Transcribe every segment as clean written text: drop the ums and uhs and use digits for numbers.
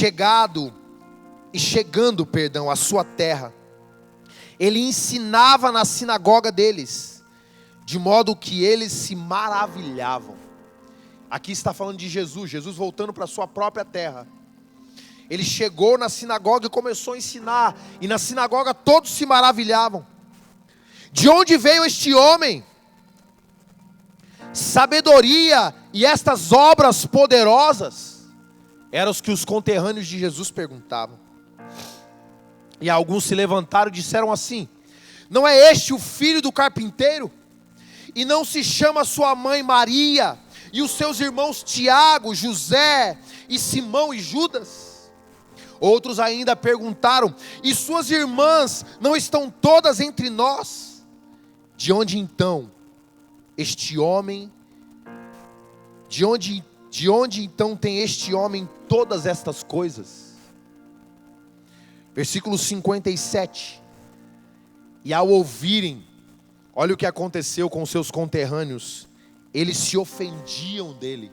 chegando, à sua terra, ele ensinava na sinagoga deles, de modo que eles se maravilhavam. Aqui está falando de Jesus voltando para a sua própria terra. Ele chegou na sinagoga e começou a ensinar, e na sinagoga todos se maravilhavam. De onde veio este homem? Sabedoria e estas obras poderosas? Eram os que os conterrâneos de Jesus perguntavam. E alguns se levantaram e disseram assim: não é este o filho do carpinteiro? E não se chama sua mãe Maria, e os seus irmãos Tiago, José, e Simão e Judas? Outros ainda perguntaram: e suas irmãs não estão todas entre nós? De onde então este homem, de onde então tem este homem todas estas coisas? Versículo 57. E ao ouvirem, olha o que aconteceu com seus conterrâneos, eles se ofendiam dele.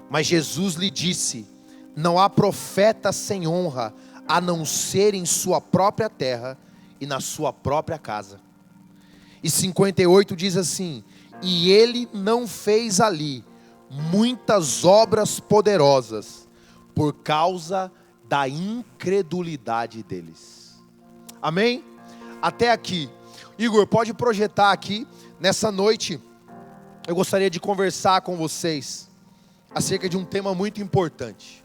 Mas Jesus lhe disse: não há profeta sem honra, a não ser em sua própria terra e na sua própria casa. E 58 diz assim: e ele não fez ali muitas obras poderosas, por causa da incredulidade deles. Amém? Até aqui. Igor, pode projetar aqui. Nessa noite, eu gostaria de conversar com vocês acerca de um tema muito importante.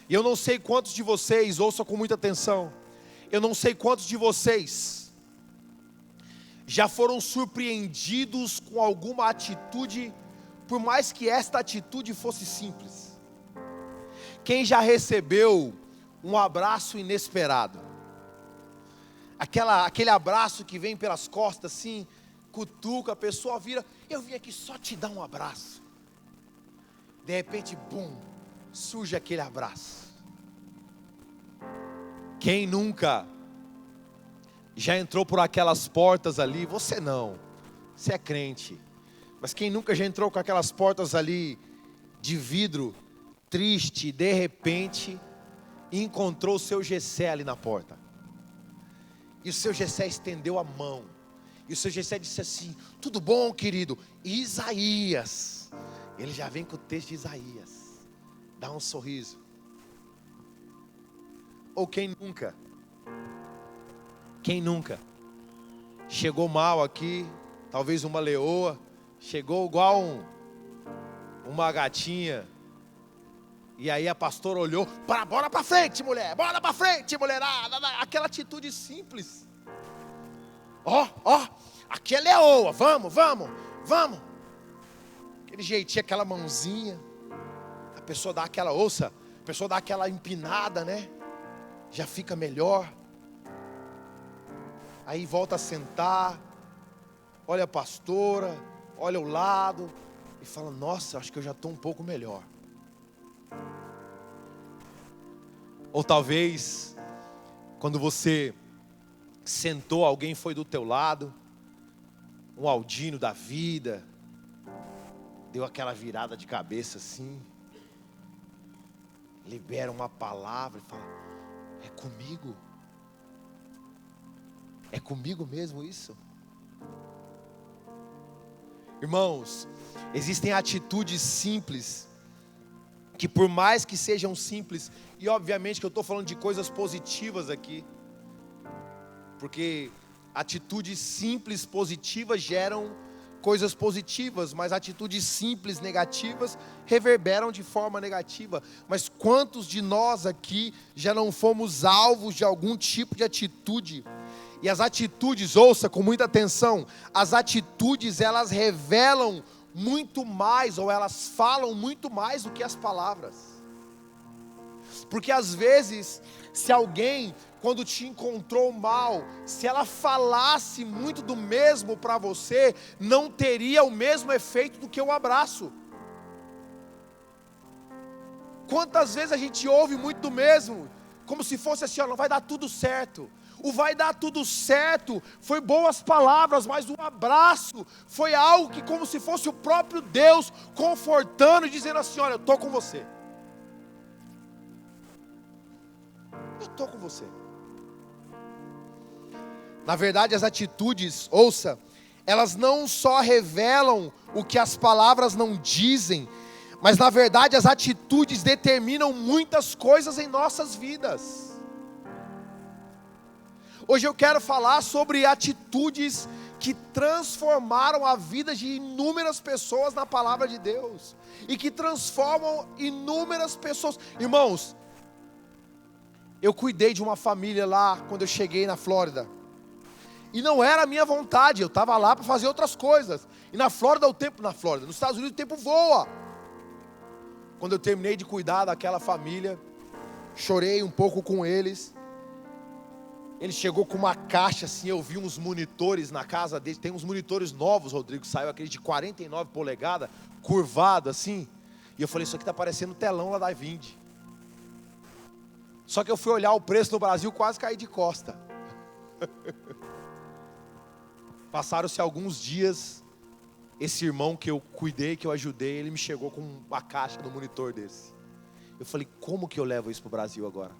E eu não sei quantos de vocês, ouçam com muita atenção, eu não sei quantos de vocês já foram surpreendidos com alguma atitude, por mais que esta atitude fosse simples. Quem já recebeu um abraço inesperado? Aquele abraço que vem pelas costas assim, cutuca, a pessoa vira: eu vim aqui só te dar um abraço. De repente, bum, surge aquele abraço. Quem nunca já entrou por aquelas portas ali? Você não, você é crente. Mas quem nunca já entrou com aquelas portas ali de vidro, triste, de repente encontrou o seu Gessé ali na porta? E o seu Gessé estendeu a mão. E o seu Gessé disse assim: tudo bom, querido? Isaías. Ele já vem com o texto de Isaías. Dá um sorriso. Ou quem nunca chegou mal aqui, talvez uma leoa, chegou igual uma gatinha, e aí a pastora olhou: bora pra frente, mulher, bora pra frente, mulherada. Aquela atitude simples. Ó, aqui é leoa, vamos. Aquele jeitinho, aquela mãozinha, a pessoa dá aquela empinada, né? Já fica melhor. Aí volta a sentar, olha a pastora, olha o lado e fala: nossa, acho que eu já estou um pouco melhor. Ou talvez, quando você sentou, alguém foi do teu lado, um Aldino da vida, deu aquela virada de cabeça assim, libera uma palavra e fala: é comigo? É comigo mesmo isso? Irmãos, existem atitudes simples, que por mais que sejam simples, e obviamente que eu estou falando de coisas positivas aqui, porque atitudes simples positivas geram coisas positivas, mas atitudes simples negativas reverberam de forma negativa. Mas quantos de nós aqui já não fomos alvos de algum tipo de atitude? E as atitudes, ouça com muita atenção, as atitudes elas revelam muito mais, ou elas falam muito mais do que as palavras. Porque às vezes, se alguém, quando te encontrou mal, se ela falasse muito do mesmo para você, não teria o mesmo efeito do que o abraço. Quantas vezes a gente ouve muito do mesmo, como se fosse assim: ó, não vai dar tudo certo. O vai dar tudo certo foi boas palavras, mas o abraço foi algo que, como se fosse o próprio Deus confortando e dizendo assim: olha, eu estou com você. Eu estou com você. Na verdade, as atitudes, ouça, elas não só revelam o que as palavras não dizem, mas na verdade as atitudes determinam muitas coisas em nossas vidas. Hoje eu quero falar sobre atitudes que transformaram a vida de inúmeras pessoas na palavra de Deus, e que transformam inúmeras pessoas. Irmãos, eu cuidei de uma família lá quando eu cheguei na Flórida, e não era a minha vontade, eu estava lá para fazer outras coisas. E na Flórida, nos Estados Unidos o tempo voa. Quando eu terminei de cuidar daquela família, chorei um pouco com eles. Ele chegou com uma caixa assim, eu vi uns monitores na casa dele. Tem uns monitores novos, Rodrigo, saiu aquele de 49 polegadas, curvado assim. E eu falei, isso aqui está parecendo o telão lá da Vind. Só que eu fui olhar o preço no Brasil, quase caí de costa. Passaram-se alguns dias, esse irmão que eu cuidei, que eu ajudei, ele me chegou com uma caixa do monitor desse. Eu falei, como que eu levo isso para o Brasil agora?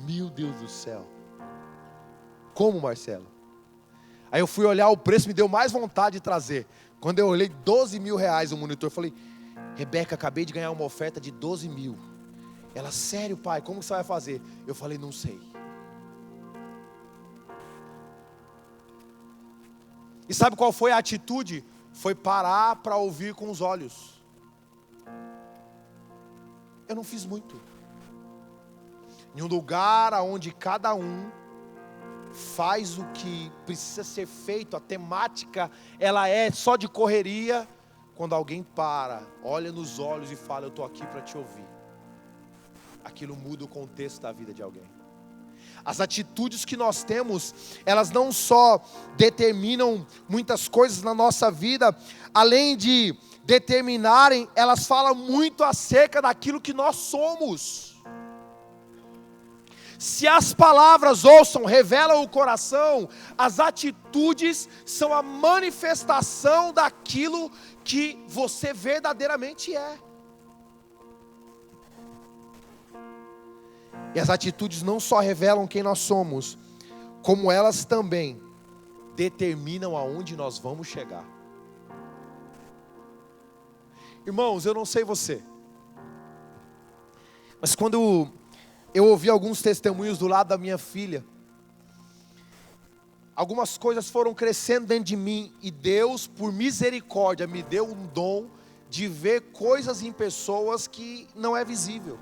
Meu Deus do céu. Como, Marcelo? Aí eu fui olhar o preço, me deu mais vontade de trazer. Quando eu olhei 12 mil reais o monitor, eu falei, Rebeca, acabei de ganhar uma oferta de 12 mil. Ela, sério pai, como você vai fazer? Eu falei, não sei. E sabe qual foi a atitude? Foi parar para ouvir com os olhos. Eu não fiz muito. Em um lugar onde cada um faz o que precisa ser feito, a temática, ela é só de correria. Quando alguém para, olha nos olhos e fala, eu estou aqui para te ouvir. Aquilo muda o contexto da vida de alguém. As atitudes que nós temos, elas não só determinam muitas coisas na nossa vida, além de determinarem, elas falam muito acerca daquilo que nós somos. Se as palavras, ouçam, revelam o coração, as atitudes são a manifestação daquilo que você verdadeiramente é. E as atitudes não só revelam quem nós somos, como elas também determinam aonde nós vamos chegar. Irmãos, eu não sei você, mas quando eu ouvi alguns testemunhos do lado da minha filha, algumas coisas foram crescendo dentro de mim, e Deus, por misericórdia, me deu um dom de ver coisas em pessoas que não é visível.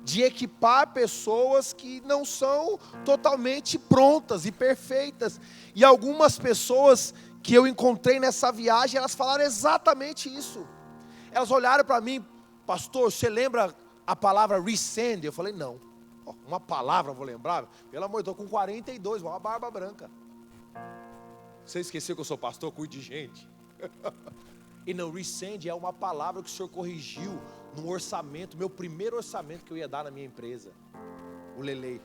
De equipar pessoas que não são totalmente prontas e perfeitas. E algumas pessoas que eu encontrei nessa viagem, elas falaram exatamente isso. Elas olharam para mim, pastor, você lembra a palavra resend? Eu falei, não. Uma palavra eu vou lembrar? Pelo amor de Deus, estou com 42, uma barba branca. Você esqueceu que eu sou pastor, cuido de gente. E não, resend é uma palavra que o Senhor corrigiu no orçamento, meu primeiro orçamento que eu ia dar na minha empresa, o Lelei.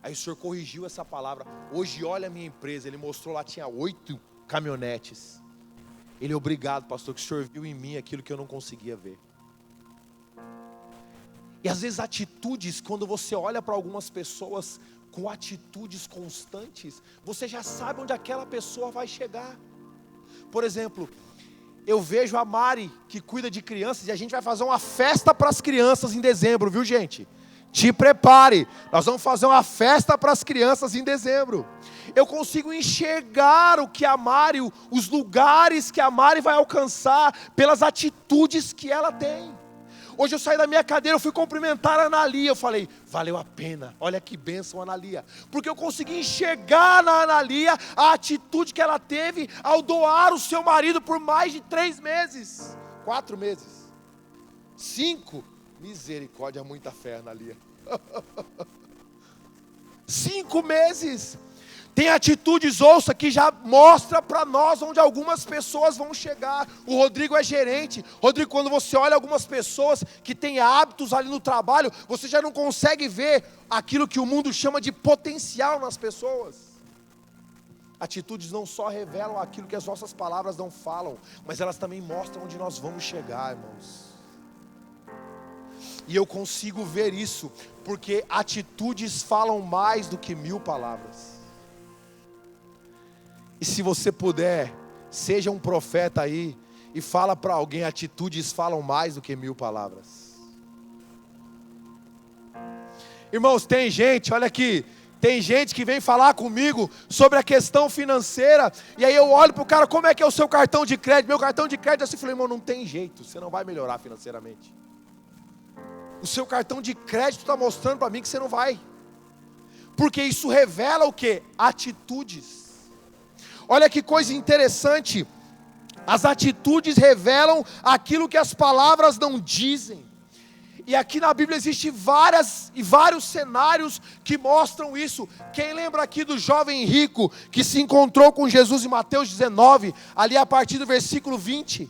Aí o Senhor corrigiu essa palavra. Hoje olha a minha empresa, Ele mostrou lá, tinha 8 caminhonetes. Ele, obrigado pastor, que o Senhor viu em mim aquilo que eu não conseguia ver. E às vezes atitudes, quando você olha para algumas pessoas com atitudes constantes, você já sabe onde aquela pessoa vai chegar. Por exemplo, eu vejo a Mari, que cuida de crianças, e a gente vai fazer uma festa para as crianças em dezembro, viu gente? Te prepare, nós vamos fazer uma festa para as crianças em dezembro. Eu consigo enxergar o que a Mari, os lugares que a Mari vai alcançar, pelas atitudes que ela tem. Hoje eu saí da minha cadeira, eu fui cumprimentar a Analia, eu falei, valeu a pena, olha que bênção Analia, porque eu consegui enxergar na Analia a atitude que ela teve ao doar o seu marido por mais de 3 meses, 4 meses, 5, misericórdia, muita fé Analia, 5 meses, tem atitudes, ouça, que já mostra para nós onde algumas pessoas vão chegar. O Rodrigo é gerente. Rodrigo, quando você olha algumas pessoas que têm hábitos ali no trabalho, você já não consegue ver aquilo que o mundo chama de potencial nas pessoas. Atitudes não só revelam aquilo que as nossas palavras não falam, mas elas também mostram onde nós vamos chegar, irmãos. E eu consigo ver isso, porque atitudes falam mais do que 1000 palavras. E se você puder, seja um profeta aí e fala para alguém: atitudes falam mais do que 1000 palavras. Irmãos, tem gente, olha aqui, tem gente que vem falar comigo sobre a questão financeira, e aí eu olho para o cara: como é que é o seu cartão de crédito? Meu cartão de crédito, assim, eu falei: irmão, não tem jeito, você não vai melhorar financeiramente. O seu cartão de crédito está mostrando para mim que você não vai, porque isso revela o quê? Atitudes. Olha que coisa interessante, as atitudes revelam aquilo que as palavras não dizem. E aqui na Bíblia existem vários cenários que mostram isso. Quem lembra aqui do jovem rico que se encontrou com Jesus em Mateus 19, ali a partir do versículo 20?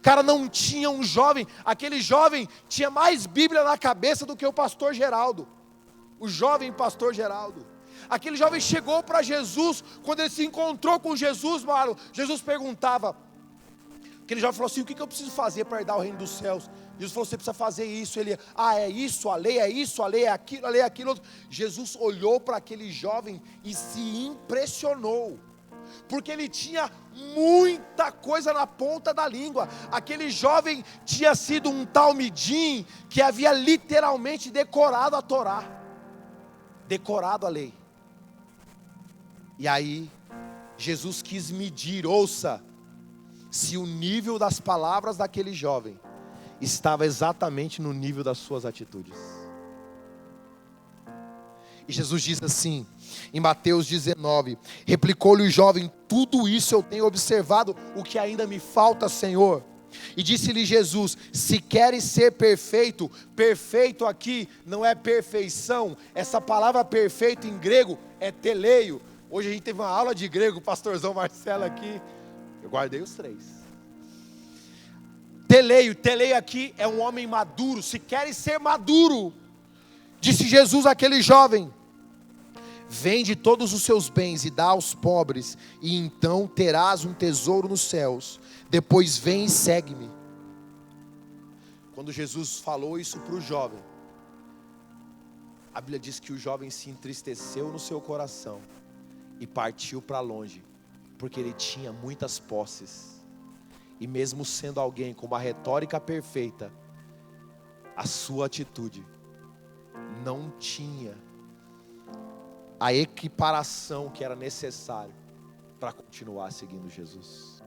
Cara, não tinha um jovem, aquele jovem tinha mais Bíblia na cabeça do que o pastor Geraldo, o jovem pastor Geraldo. Aquele jovem chegou para Jesus, quando ele se encontrou com Jesus, mano, Jesus perguntava, aquele jovem falou assim: o que eu preciso fazer para herdar o reino dos céus? Jesus falou: você precisa fazer isso. Ele: é isso, a lei é isso, a lei é aquilo, a lei é aquilo outro. Jesus olhou para aquele jovem e se impressionou, porque ele tinha muita coisa na ponta da língua. Aquele jovem tinha sido um talmidim que havia literalmente decorado a Torá, decorado a lei. E aí Jesus quis medir, ouça, se o nível das palavras daquele jovem estava exatamente no nível das suas atitudes. E Jesus diz assim, em Mateus 19, replicou-lhe o jovem: tudo isso eu tenho observado, o que ainda me falta, Senhor? E disse-lhe Jesus: se queres ser perfeito, perfeito aqui não é perfeição, essa palavra perfeito em grego é teleio. Hoje a gente teve uma aula de grego, o pastorzão Marcelo aqui, eu guardei os 3. Teleio aqui é um homem maduro. Se queres ser maduro, disse Jesus àquele jovem: vende todos os seus bens e dá aos pobres, e então terás um tesouro nos céus. Depois vem e segue-me. Quando Jesus falou isso para o jovem, a Bíblia diz que o jovem se entristeceu no seu coração e partiu para longe, porque ele tinha muitas posses. E mesmo sendo alguém com uma retórica perfeita, a sua atitude não tinha a equiparação que era necessário para continuar seguindo Jesus.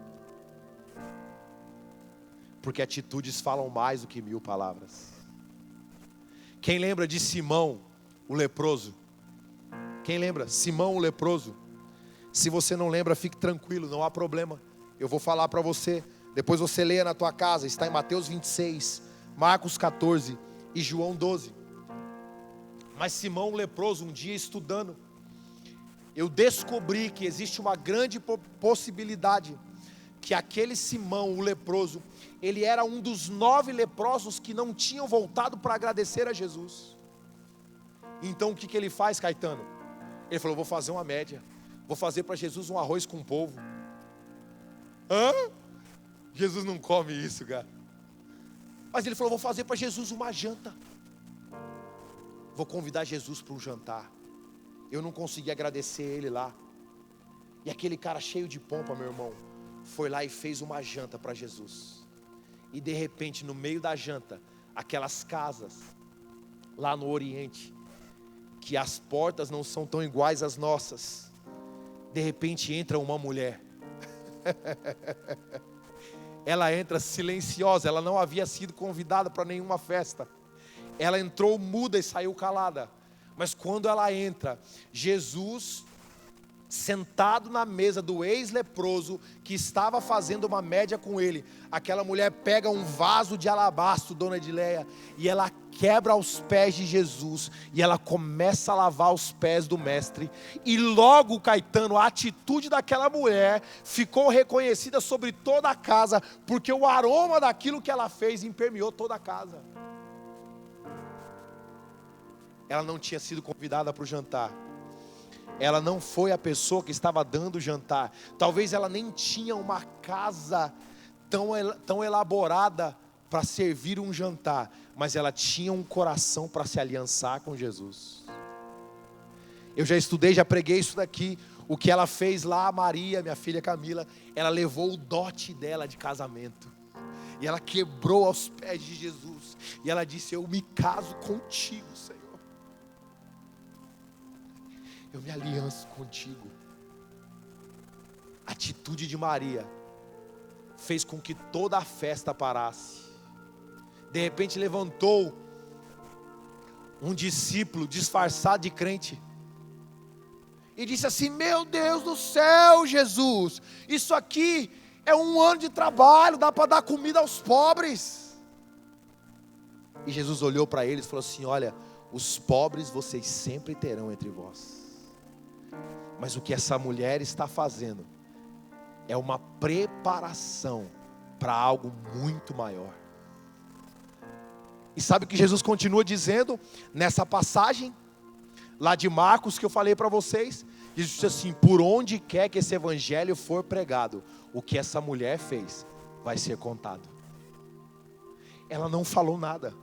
Porque atitudes falam mais do que 1000 palavras. Quem lembra de Simão, o leproso? Quem lembra? Simão, o leproso. Se você não lembra, fique tranquilo, não há problema. Eu vou falar para você, depois você leia na tua casa. Está em Mateus 26, Marcos 14 e João 12. Mas Simão, o leproso, um dia estudando, eu descobri que existe uma grande possibilidade que aquele Simão, o leproso, ele era um dos 9 leprosos que não tinham voltado para agradecer a Jesus. Então o que ele faz, Caetano? Ele falou: vou fazer uma média, vou fazer para Jesus um arroz com polvo. Jesus não come isso, cara. Mas ele falou: vou fazer para Jesus uma janta, vou convidar Jesus para um jantar. Eu não consegui agradecer ele lá. E aquele cara cheio de pompa, meu irmão, foi lá e fez uma janta para Jesus. E de repente, no meio da janta, aquelas casas lá no Oriente, que as portas não são tão iguais às nossas, de repente entra uma mulher. Ela entra silenciosa, ela não havia sido convidada para nenhuma festa. Ela entrou muda e saiu calada. Mas quando ela entra, Jesus, sentado na mesa do ex-leproso, que estava fazendo uma média com ele, aquela mulher pega um vaso de alabastro, dona Edileia, e ela quebra aos pés de Jesus, e ela começa a lavar os pés do mestre. E logo, Caetano, a atitude daquela mulher ficou reconhecida sobre toda a casa, porque o aroma daquilo que ela fez impermeou toda a casa. Ela não tinha sido convidada para o jantar. Ela não foi a pessoa que estava dando o jantar. Talvez ela nem tinha uma casa tão elaborada para servir um jantar, mas ela tinha um coração para se aliançar com Jesus. Eu já estudei, já preguei isso daqui. O que ela fez lá, a Maria, minha filha Camila, ela levou o dote dela de casamento. E ela quebrou aos pés de Jesus. E ela disse: eu me caso contigo, Senhor. Eu me alianço contigo. A atitude de Maria fez com que toda a festa parasse. De repente levantou um discípulo disfarçado de crente e disse assim: meu Deus do céu, Jesus, isso aqui é um ano de trabalho, dá para dar comida aos pobres. E Jesus olhou para eles e falou assim: olha, os pobres vocês sempre terão entre vós, mas o que essa mulher está fazendo é uma preparação para algo muito maior. E sabe o que Jesus continua dizendo nessa passagem lá de Marcos que eu falei para vocês? Jesus disse assim: por onde quer que esse evangelho for pregado, o que essa mulher fez vai ser contado. Ela não falou nada,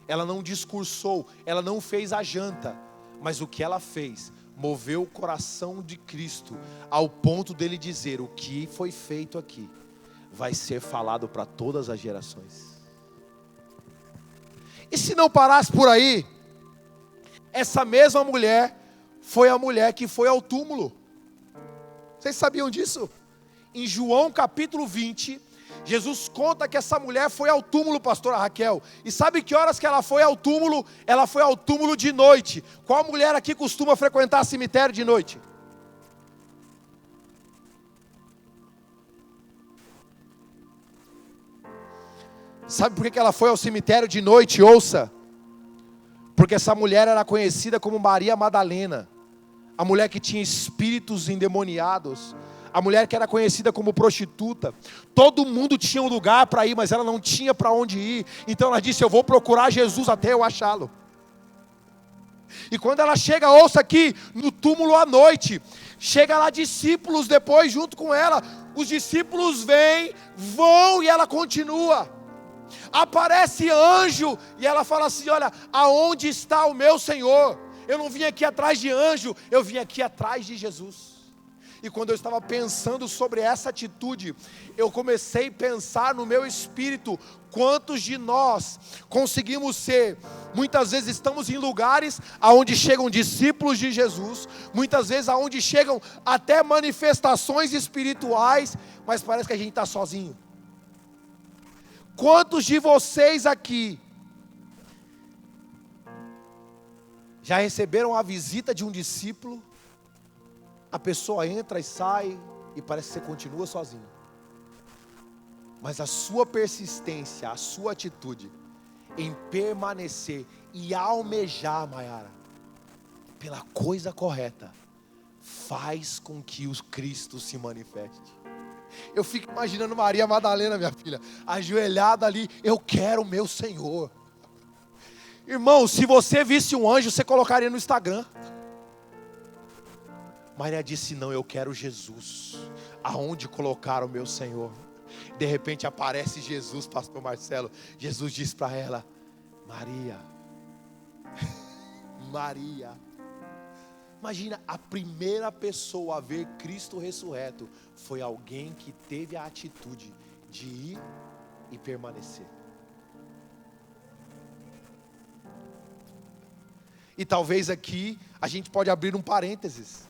ela não discursou, ela não fez a janta, mas o que ela fez moveu o coração de Cristo ao ponto dele dizer: o que foi feito aqui vai ser falado para todas as gerações. E se não parasse por aí, essa mesma mulher foi a mulher que foi ao túmulo. Vocês sabiam disso? Em João capítulo 20, Jesus conta que essa mulher foi ao túmulo, pastora Raquel. E sabe que horas que ela foi ao túmulo? Ela foi ao túmulo de noite. Qual mulher aqui costuma frequentar cemitério de noite? Sabe por que ela foi ao cemitério de noite? Ouça. Porque essa mulher era conhecida como Maria Madalena, a mulher que tinha espíritos endemoniados, a mulher que era conhecida como prostituta. Todo mundo tinha um lugar para ir, mas ela não tinha para onde ir. Então ela disse: eu vou procurar Jesus até eu achá-lo. E quando ela chega, ouça aqui, no túmulo à noite, chega lá discípulos depois junto com ela. Os discípulos vêm, vão e ela continua. Aparece anjo e ela fala assim: olha, aonde está o meu Senhor? Eu não vim aqui atrás de anjo, eu vim aqui atrás de Jesus. E quando eu estava pensando sobre essa atitude, eu comecei a pensar no meu espírito: quantos de nós conseguimos ser, muitas vezes estamos em lugares aonde chegam discípulos de Jesus, muitas vezes aonde chegam até manifestações espirituais, mas parece que a gente está sozinho. Quantos de vocês aqui já receberam a visita de um discípulo? A pessoa entra e sai e parece que você continua sozinho. Mas a sua persistência, a sua atitude em permanecer e almejar, Maiara, pela coisa correta, faz com que o Cristo se manifeste. Eu fico imaginando Maria Madalena, minha filha, ajoelhada ali: eu quero o meu Senhor. Irmão, se você visse um anjo, você colocaria no Instagram. Maria disse: não, eu quero Jesus. Aonde colocar o meu Senhor? De repente aparece Jesus, pastor Marcelo. Jesus diz para ela: Maria. Maria. Imagina, a primeira pessoa a ver Cristo ressurreto foi alguém que teve a atitude de ir e permanecer. E talvez aqui a gente pode abrir um parênteses.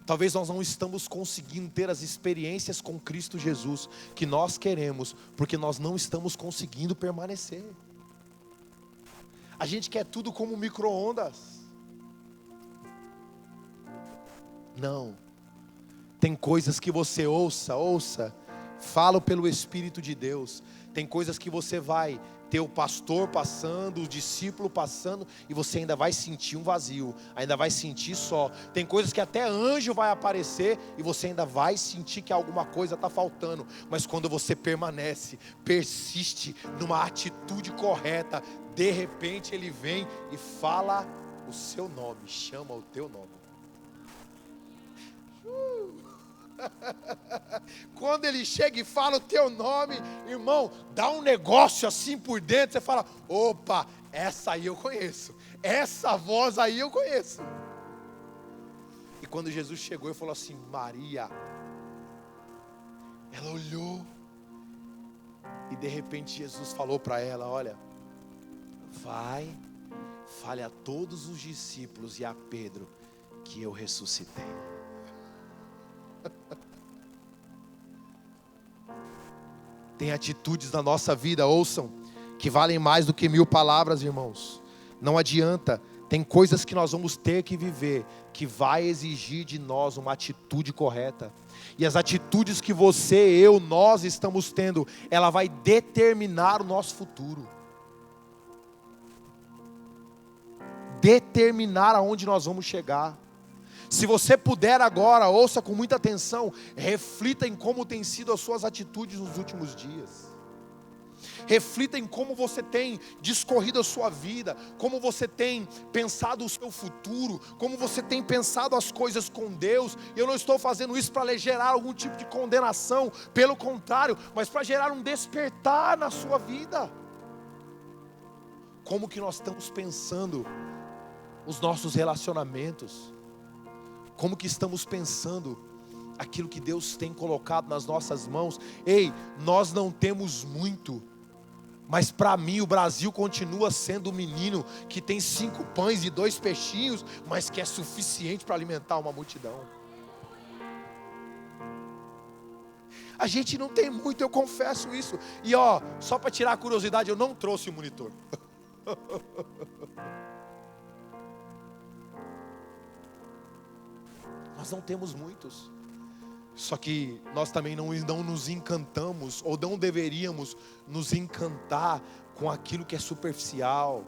Talvez nós não estamos conseguindo ter as experiências com Cristo Jesus que nós queremos, porque nós não estamos conseguindo permanecer. A gente quer tudo como micro-ondas. Não, tem coisas que você ouça, falo pelo Espírito de Deus. Tem coisas que você vai ter o pastor passando, o discípulo passando, e você ainda vai sentir um vazio, ainda vai sentir só. Tem coisas que até anjo vai aparecer, e você ainda vai sentir que alguma coisa está faltando. Mas quando você permanece, persiste numa atitude correta, de repente ele vem e fala o seu nome, chama o teu nome. Quando ele chega e fala o teu nome, irmão, dá um negócio assim por dentro, você fala, opa, essa aí eu conheço, essa voz aí eu conheço. E quando Jesus chegou e falou assim, Maria, ela olhou, e de repente Jesus falou para ela, olha, vai, fale a todos os discípulos e a Pedro, que eu ressuscitei. Tem atitudes na nossa vida, ouçam, que valem mais do que 1000 palavras, irmãos. Não adianta, tem coisas que nós vamos ter que viver, que vai exigir de nós uma atitude correta. E as atitudes que você, eu, nós estamos tendo, ela vai determinar o nosso futuro. Determinar aonde nós vamos chegar. Se você puder agora, ouça com muita atenção, reflita em como tem sido as suas atitudes nos últimos dias. Reflita em como você tem discorrido a sua vida, como você tem pensado o seu futuro, como você tem pensado as coisas com Deus. Eu não estou fazendo isso para gerar algum tipo de condenação, pelo contrário, mas para gerar um despertar na sua vida. Como que nós estamos pensando os nossos relacionamentos? Como que estamos pensando aquilo que Deus tem colocado nas nossas mãos? Ei, nós não temos muito, mas para mim o Brasil continua sendo o menino que tem 5 pães e 2 peixinhos, mas que é suficiente para alimentar uma multidão. A gente não tem muito, eu confesso isso. E ó, só para tirar a curiosidade, eu não trouxe o monitor. Nós não temos muitos. Só que nós também não nos encantamos, ou não deveríamos nos encantar com aquilo que é superficial,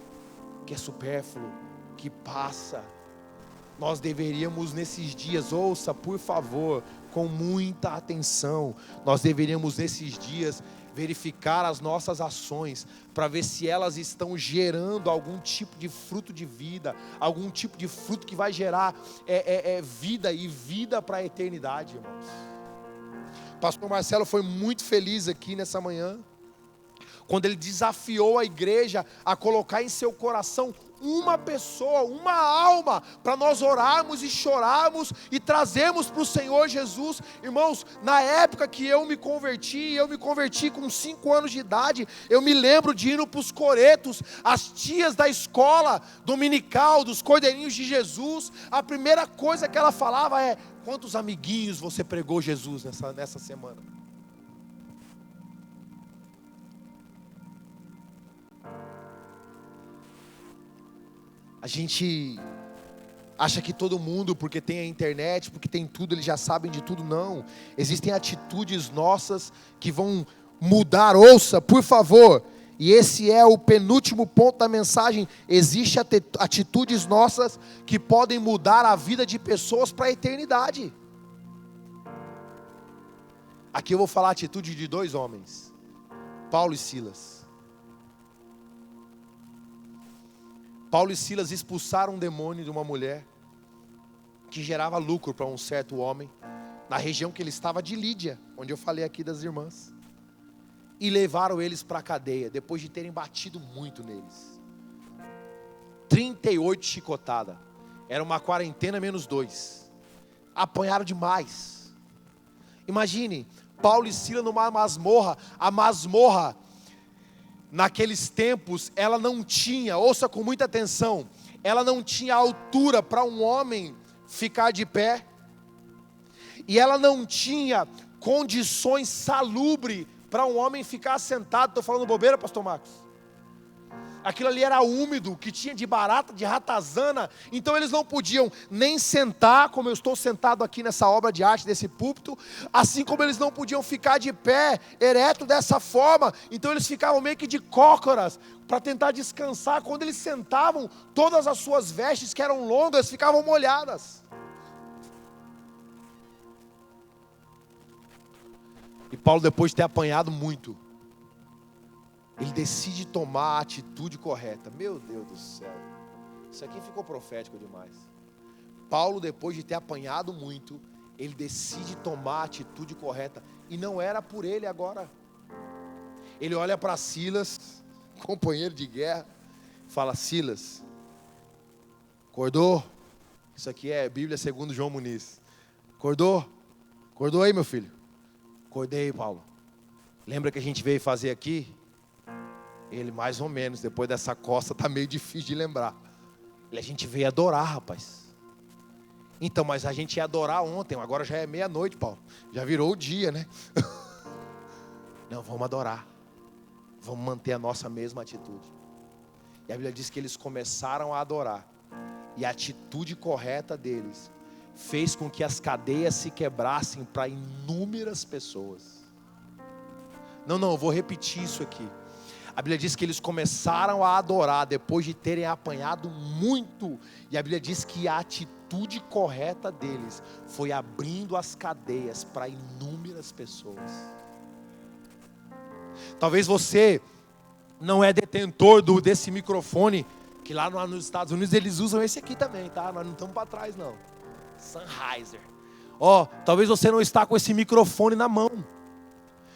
que é supérfluo, que passa. Nós deveríamos nesses dias, ouça por favor, com muita atenção, nós deveríamos nesses dias verificar as nossas ações, para ver se elas estão gerando algum tipo de fruto de vida, algum tipo de fruto que vai gerar vida e vida para a eternidade, irmãos. Pastor Marcelo foi muito feliz aqui nessa manhã, quando ele desafiou a igreja a colocar em seu coração uma pessoa, uma alma, para nós orarmos e chorarmos e trazermos para o Senhor Jesus. Irmãos, na época que eu me converti com 5 anos de idade, eu me lembro de ir para os coretos, as tias da escola dominical, dos cordeirinhos de Jesus, a primeira coisa que ela falava é, quantos amiguinhos você pregou Jesus nessa semana? A gente acha que todo mundo, porque tem a internet, porque tem tudo, eles já sabem de tudo. Não, existem atitudes nossas que vão mudar. Ouça, por favor, e esse é o penúltimo ponto da mensagem. Existem atitudes nossas que podem mudar a vida de pessoas para a eternidade. Aqui eu vou falar a atitude de 2 homens, Paulo e Silas. Paulo e Silas expulsaram um demônio de uma mulher que gerava lucro para um certo homem na região que ele estava, de Lídia, onde eu falei aqui das irmãs, e levaram eles para a cadeia depois de terem batido muito neles. 38 chicotadas, era uma quarentena menos 2, apanharam demais. Imagine Paulo e Silas numa masmorra. A masmorra naqueles tempos, ela não tinha, ouça com muita atenção, ela não tinha altura para um homem ficar de pé, e ela não tinha condições salubres para um homem ficar sentado. Estou falando bobeira, pastor Marcos? Aquilo ali era úmido, que tinha de barata, de ratazana, então eles não podiam nem sentar, como eu estou sentado aqui nessa obra de arte, desse púlpito, assim como eles não podiam ficar de pé, ereto dessa forma, então eles ficavam meio que de cócoras, para tentar descansar. Quando eles sentavam, todas as suas vestes, que eram longas, ficavam molhadas. E Paulo, depois de ter apanhado muito, ele decide tomar a atitude correta. Meu Deus do céu, isso aqui ficou profético demais. Paulo, depois de ter apanhado muito, ele decide tomar a atitude correta. E não era por ele agora. Ele olha para Silas, companheiro de guerra, fala: Silas, acordou? Isso aqui é Bíblia segundo João Muniz. Acordou? Acordou aí, meu filho? Acordei, Paulo. Lembra que a gente veio fazer aqui? Ele, mais ou menos, depois dessa costa, tá meio difícil de lembrar. A gente veio adorar, rapaz. Então, mas a gente ia adorar ontem, agora já é meia-noite, Paulo. Já virou o dia, né? Não, vamos adorar. Vamos manter a nossa mesma atitude. E a Bíblia diz que eles começaram a adorar. E a atitude correta deles fez com que as cadeias se quebrassem para inúmeras pessoas. Não, eu vou repetir isso aqui. A Bíblia diz que eles começaram a adorar depois de terem apanhado muito. E a Bíblia diz que a atitude correta deles foi abrindo as cadeias para inúmeras pessoas. Talvez você não é detentor desse microfone, que lá nos Estados Unidos eles usam esse aqui também, tá? Nós não estamos para trás não. Sennheiser. Talvez você não está com esse microfone na mão.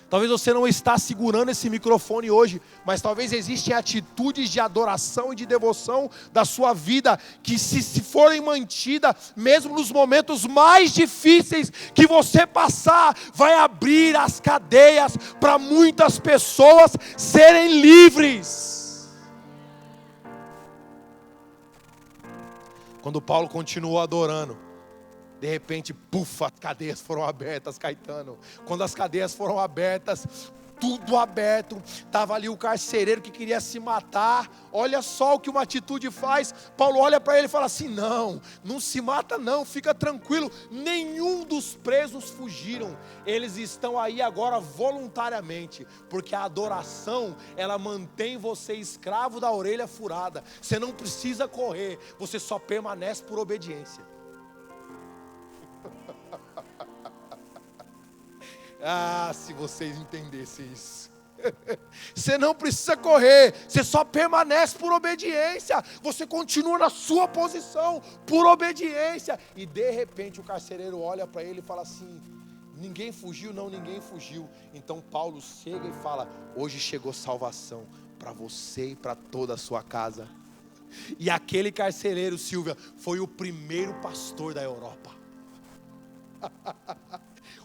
Talvez você não está segurando esse microfone hoje, mas talvez existem atitudes de adoração e de devoção da sua vida, que se forem mantidas, mesmo nos momentos mais difíceis que você passar, vai abrir as cadeias para muitas pessoas serem livres. Quando Paulo continuou adorando, de repente, as cadeias foram abertas, Caetano. Quando as cadeias foram abertas, tudo aberto, estava ali o carcereiro que queria se matar. Olha só o que uma atitude faz. Paulo olha para ele e fala assim: não se mata não, fica tranquilo. Nenhum dos presos fugiram. Eles estão aí agora voluntariamente, porque a adoração, ela mantém você escravo da orelha furada. Você não precisa correr, você só permanece por obediência. Se vocês entendessem isso. Você não precisa correr, você só permanece por obediência. Você continua na sua posição por obediência. E de repente o carcereiro olha para ele e fala assim: ninguém fugiu? Não, ninguém fugiu. Então Paulo chega e fala: hoje chegou salvação para você e para toda a sua casa. E aquele carcereiro, Silvia, foi o primeiro pastor da Europa.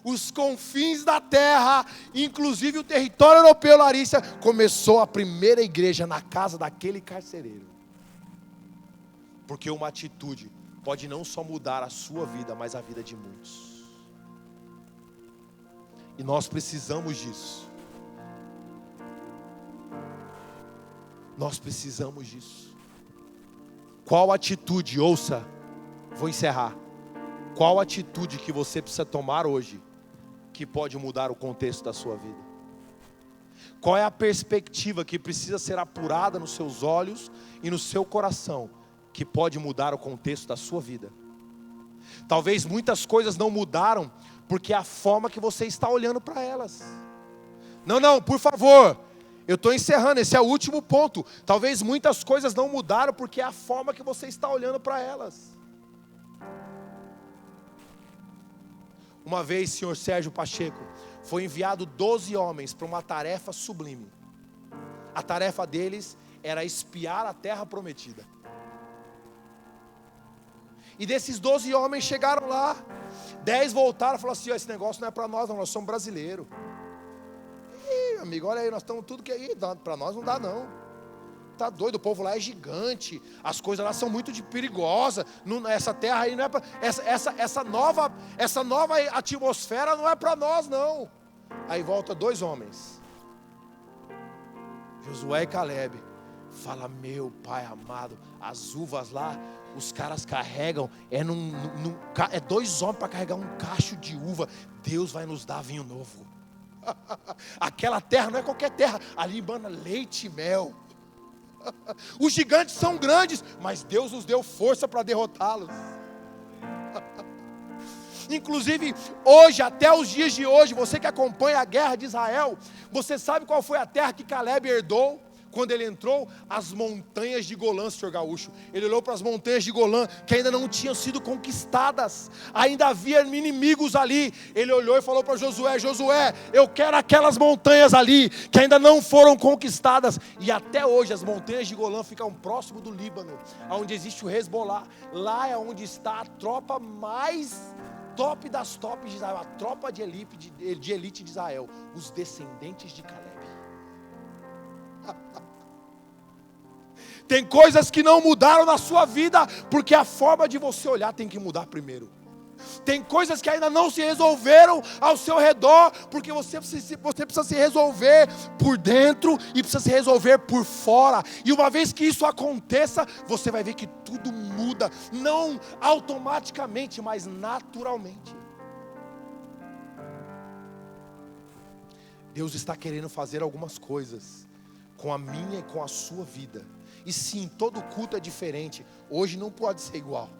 Os confins da terra, inclusive o território europeu, Larissa, começou a primeira igreja na casa daquele carcereiro. Porque uma atitude pode não só mudar a sua vida, mas a vida de muitos. E nós precisamos disso. Nós precisamos disso. Qual atitude, ouça, vou encerrar. Qual atitude que você precisa tomar hoje que pode mudar o contexto da sua vida? Qual é a perspectiva que precisa ser apurada nos seus olhos e no seu coração que pode mudar o contexto da sua vida? Talvez muitas coisas não mudaram porque é a forma que você está olhando para elas. Não, por favor, eu estou encerrando, esse é o último ponto. Talvez muitas coisas não mudaram porque é a forma que você está olhando para elas. Uma vez, senhor Sérgio Pacheco, foi enviado 12 homens para uma tarefa sublime. A tarefa deles era espiar a terra prometida. E desses 12 homens chegaram lá, 10 voltaram e falaram assim: esse negócio não é para nós não, nós somos brasileiros. Ih, amigo, olha aí, nós estamos tudo que aí, para nós não dá não. Tá doido, o povo lá é gigante, as coisas lá são muito perigosas, essa terra aí não é para essa nova atmosfera não é para nós não. Aí volta 2 homens, Josué e Caleb, fala: meu pai amado, as uvas lá, os caras carregam, é 2 homens para carregar um cacho de uva. Deus vai nos dar vinho novo. Aquela terra não é qualquer terra, ali manda leite e mel. Os gigantes são grandes, mas Deus nos deu força para derrotá-los. Inclusive hoje, até os dias de hoje, você que acompanha a guerra de Israel, você sabe qual foi a terra que Caleb herdou? quando ele entrou, as montanhas de Golã, senhor Gaúcho, ele olhou para as montanhas de Golã, que ainda não tinham sido conquistadas, ainda havia inimigos ali. Ele olhou e falou para Josué: Josué, eu quero aquelas montanhas ali, que ainda não foram conquistadas. E até hoje as montanhas de Golã ficam próximo do Líbano, onde existe o Hezbollah. Lá é onde está a tropa mais top das tops de Israel, a tropa de elite de Israel, os descendentes de Caleb. Tem coisas que não mudaram na sua vida, porque a forma de você olhar tem que mudar primeiro. Tem coisas que ainda não se resolveram ao seu redor, porque você precisa se resolver por dentro e precisa se resolver por fora. E uma vez que isso aconteça, você vai ver que tudo muda, não automaticamente, mas naturalmente. Deus está querendo fazer algumas coisas com a minha e com a sua vida. E sim, todo culto é diferente. Hoje não pode ser igual.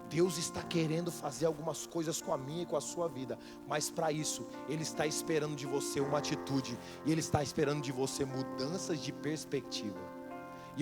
Deus está querendo fazer algumas coisas com a minha e com a sua vida. Mas para isso, Ele está esperando de você uma atitude. E Ele está esperando de você mudanças de perspectiva.